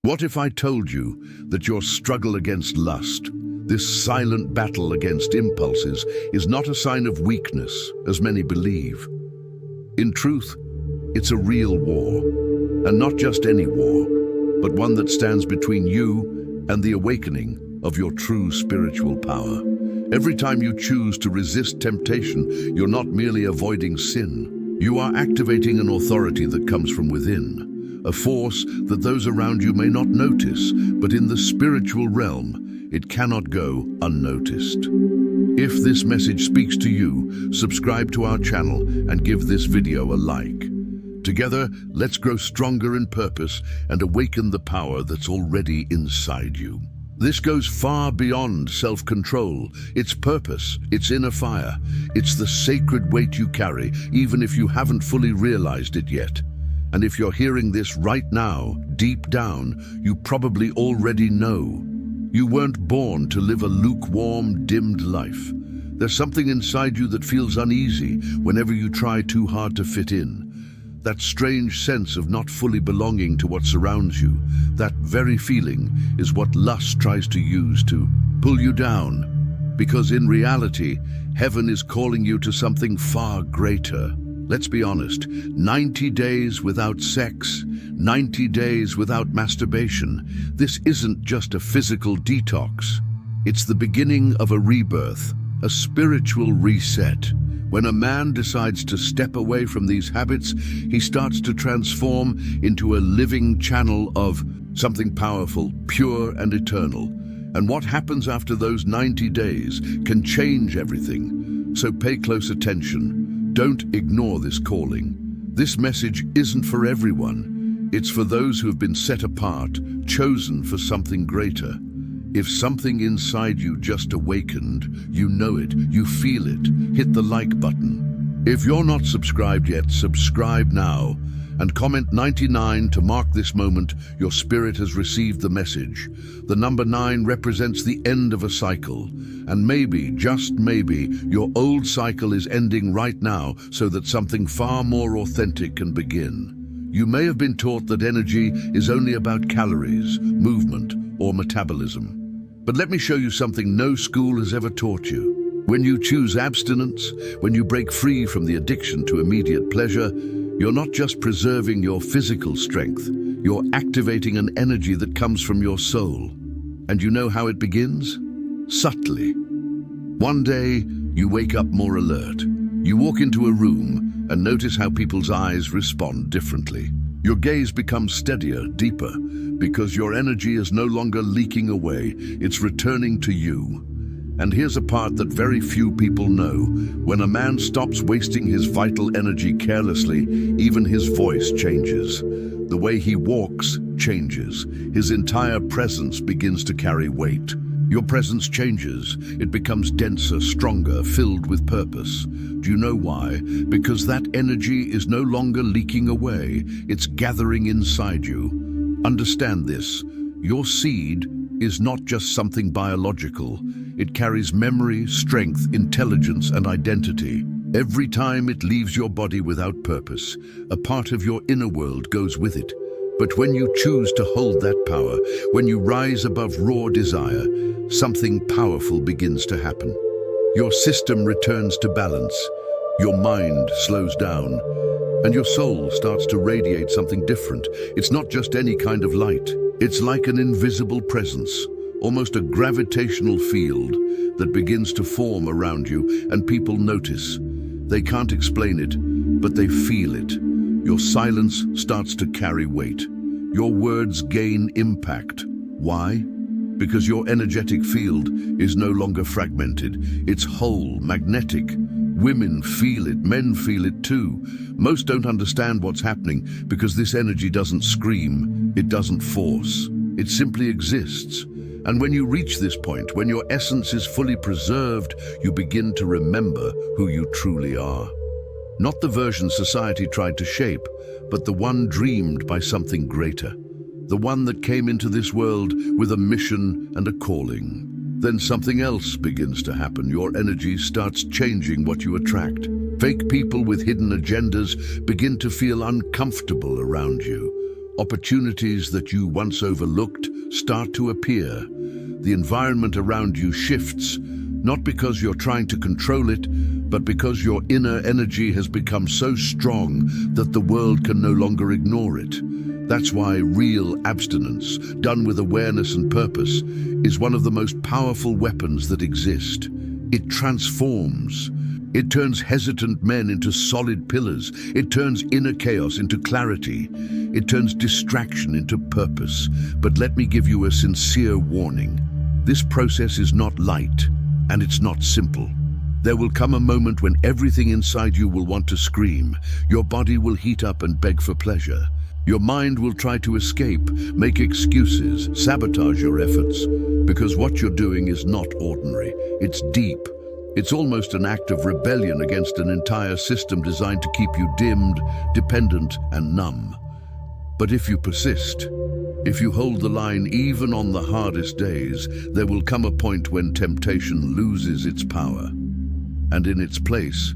What if I told you that your struggle against lust, this silent battle against impulses, is not a sign of weakness, as many believe? In truth, it's a real war, and not just any war, but one that stands between you and the awakening of your true spiritual power. Every time you choose to resist temptation, you're not merely avoiding sin. You are activating an authority that comes from within, a force that those around you may not notice, but in the spiritual realm, it cannot go unnoticed. If this message speaks to you, subscribe to our channel and give this video a like. Together, let's grow stronger in purpose and awaken the power that's already inside you. This goes far beyond self-control. It's purpose, it's inner fire, it's the sacred weight you carry, even if you haven't fully realized it yet. And if you're hearing this right now, deep down, you probably already know. You weren't born to live a lukewarm, dimmed life. There's something inside you that feels uneasy whenever you try too hard to fit in. That strange sense of not fully belonging to what surrounds you, that very feeling is what lust tries to use to pull you down. Because in reality, heaven is calling you to something far greater. Let's be honest, 90 days without sex, 90 days without masturbation, this isn't just a physical detox. It's the beginning of a rebirth, a spiritual reset. When a man decides to step away from these habits, he starts to transform into a living channel of something powerful, pure and eternal. And what happens after those 90 days can change everything. So pay close attention. Don't ignore this calling. This message isn't for everyone. It's for those who have been set apart, chosen for something greater. If something inside you just awakened, you know it, you feel it, hit the like button. If you're not subscribed yet, subscribe now and comment 99 to mark this moment your spirit has received the message. The number 9 represents the end of a cycle, and maybe, just maybe, your old cycle is ending right now so that something far more authentic can begin. You may have been taught that energy is only about calories, movement, or metabolism. But let me show you something no school has ever taught you. When you choose abstinence, when you break free from the addiction to immediate pleasure, you're not just preserving your physical strength, you're activating an energy that comes from your soul. And you know how it begins? Subtly. One day, you wake up more alert. You walk into a room and notice how people's eyes respond differently. Your gaze becomes steadier, deeper, because your energy is no longer leaking away, it's returning to you. And here's a part that very few people know. When a man stops wasting his vital energy carelessly, even his voice changes. The way he walks changes. His entire presence begins to carry weight. Your presence changes. It becomes denser, stronger, filled with purpose. Do you know why? Because that energy is no longer leaking away. It's gathering inside you. Understand this. Your seed is not just something biological. It carries memory, strength, intelligence, and identity. Every time it leaves your body without purpose, a part of your inner world goes with it. But when you choose to hold that power, when you rise above raw desire, something powerful begins to happen. Your system returns to balance, your mind slows down, and your soul starts to radiate something different. It's not just any kind of light. It's like an invisible presence, almost a gravitational field that begins to form around you, and people notice. They can't explain it, but they feel it. Your silence starts to carry weight. Your words gain impact. Why? Because your energetic field is no longer fragmented. It's whole, magnetic. Women feel it, men feel it too. Most don't understand what's happening because this energy doesn't scream, it doesn't force. It simply exists. And when you reach this point, when your essence is fully preserved, you begin to remember who you truly are. Not the version society tried to shape, but the one dreamed by something greater. The one that came into this world with a mission and a calling. Then something else begins to happen. Your energy starts changing what you attract. Fake people with hidden agendas begin to feel uncomfortable around you. Opportunities that you once overlooked start to appear. The environment around you shifts, not because you're trying to control it, but because your inner energy has become so strong that the world can no longer ignore it. That's why real abstinence, done with awareness and purpose, is one of the most powerful weapons that exist. It transforms. It turns hesitant men into solid pillars. It turns inner chaos into clarity. It turns distraction into purpose. But let me give you a sincere warning. This process is not light, and it's not simple. There will come a moment when everything inside you will want to scream. Your body will heat up and beg for pleasure. Your mind will try to escape, make excuses, sabotage your efforts, because what you're doing is not ordinary. It's deep. It's almost an act of rebellion against an entire system designed to keep you dimmed, dependent, and numb. But if you persist, if you hold the line even on the hardest days, there will come a point when temptation loses its power. And in its place,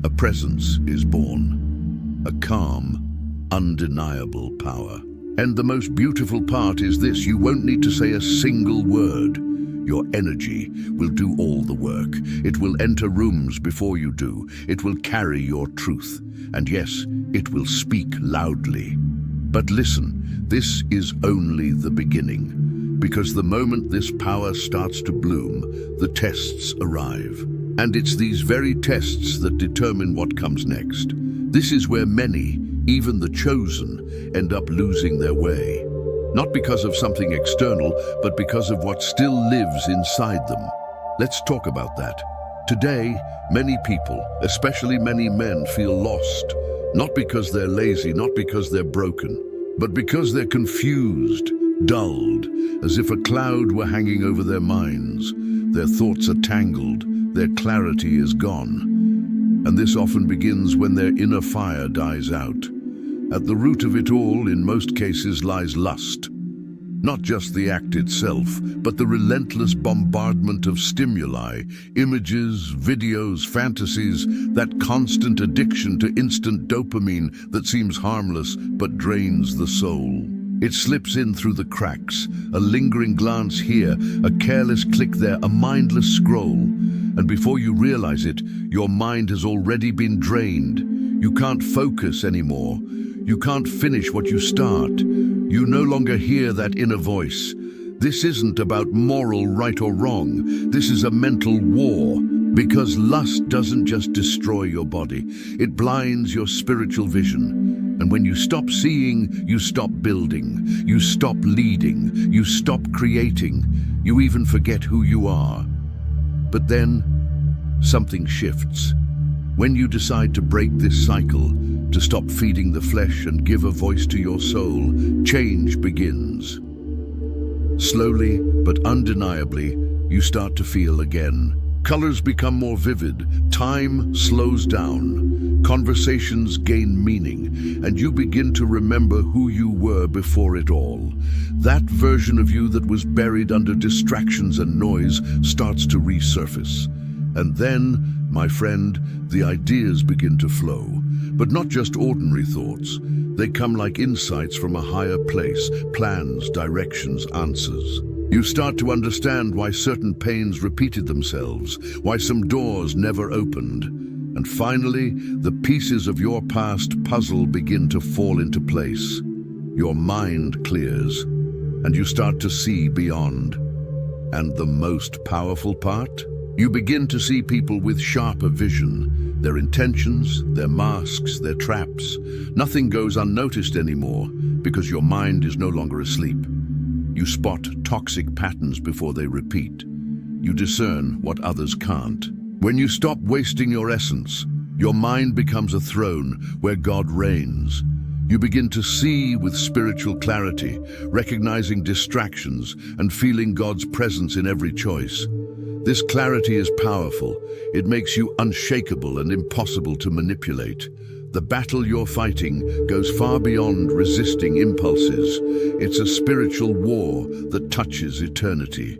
a presence is born. A calm, undeniable power. And the most beautiful part is this: you won't need to say a single word. Your energy will do all the work. It will enter rooms before you do. It will carry your truth. And yes, it will speak loudly. But listen, this is only the beginning. Because the moment this power starts to bloom, the tests arrive. And it's these very tests that determine what comes next. This is where many, even the chosen, end up losing their way. Not because of something external, but because of what still lives inside them. Let's talk about that. Today, many people, especially many men, feel lost. Not because they're lazy, not because they're broken, but because they're confused, dulled, as if a cloud were hanging over their minds. Their thoughts are tangled, their clarity is gone. And this often begins when their inner fire dies out. At the root of it all, in most cases, lies lust. Not just the act itself, but the relentless bombardment of stimuli, images, videos, fantasies, that constant addiction to instant dopamine that seems harmless but drains the soul. It slips in through the cracks, a lingering glance here, a careless click there, a mindless scroll. And before you realize it, your mind has already been drained. You can't focus anymore. You can't finish what you start. You no longer hear that inner voice. This isn't about moral right or wrong. This is a mental war. Because lust doesn't just destroy your body. It blinds your spiritual vision. And when you stop seeing, you stop building. You stop leading. You stop creating. You even forget who you are. But then, something shifts. When you decide to break this cycle, to stop feeding the flesh and give a voice to your soul, change begins. Slowly, but undeniably, you start to feel again. Colors become more vivid, time slows down, conversations gain meaning, and you begin to remember who you were before it all. That version of you that was buried under distractions and noise starts to resurface. And then, my friend, the ideas begin to flow. But not just ordinary thoughts. They come like insights from a higher place, plans, directions, answers. You start to understand why certain pains repeated themselves, why some doors never opened. And finally, the pieces of your past puzzle begin to fall into place. Your mind clears, and you start to see beyond. And the most powerful part? You begin to see people with sharper vision, their intentions, their masks, their traps. Nothing goes unnoticed anymore because your mind is no longer asleep. You spot toxic patterns before they repeat. You discern what others can't. When you stop wasting your essence, your mind becomes a throne where God reigns. You begin to see with spiritual clarity, recognizing distractions and feeling God's presence in every choice. This clarity is powerful. It makes you unshakable and impossible to manipulate. The battle you're fighting goes far beyond resisting impulses. It's a spiritual war that touches eternity.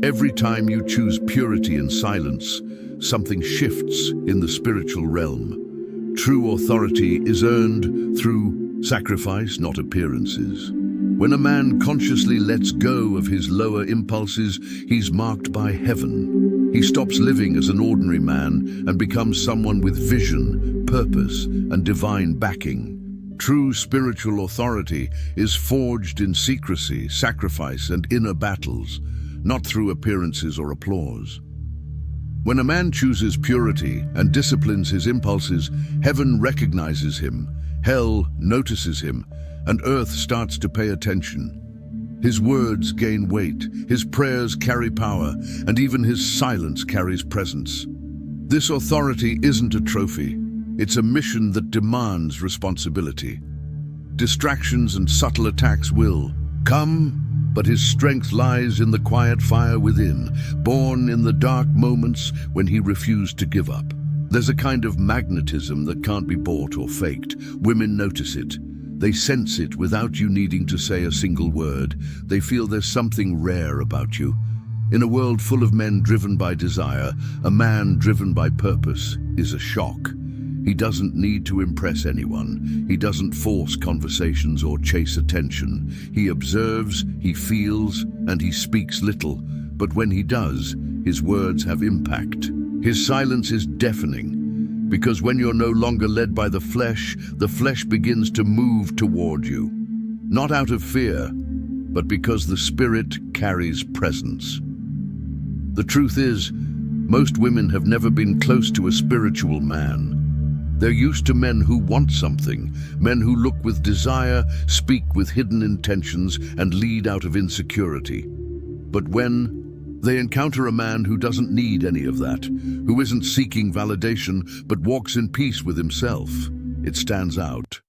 Every time you choose purity and silence, something shifts in the spiritual realm. True authority is earned through Sacrifice, not appearances. When a man consciously lets go of his lower impulses, he's marked by heaven. He stops living as an ordinary man and becomes someone with vision, purpose, and divine backing. True spiritual authority is forged in secrecy, sacrifice, and inner battles, not through appearances or applause. When a man chooses purity and disciplines his impulses, heaven recognizes him, hell notices him, and earth starts to pay attention. His words gain weight, his prayers carry power, and even his silence carries presence. This authority isn't a trophy. It's a mission that demands responsibility. Distractions and subtle attacks will come, but his strength lies in the quiet fire within, born in the dark moments when he refused to give up. There's a kind of magnetism that can't be bought or faked. Women notice it. They sense it without you needing to say a single word. They feel there's something rare about you. In a world full of men driven by desire, a man driven by purpose is a shock. He doesn't need to impress anyone. He doesn't force conversations or chase attention. He observes, he feels, and he speaks little. But when he does, his words have impact. His silence is deafening, because when you're no longer led by the flesh begins to move toward you. Not out of fear, but because the Spirit carries presence. The truth is, most women have never been close to a spiritual man. They're used to men who want something, men who look with desire, speak with hidden intentions, and lead out of insecurity. But when they encounter a man who doesn't need any of that, who isn't seeking validation but walks in peace with himself, it stands out.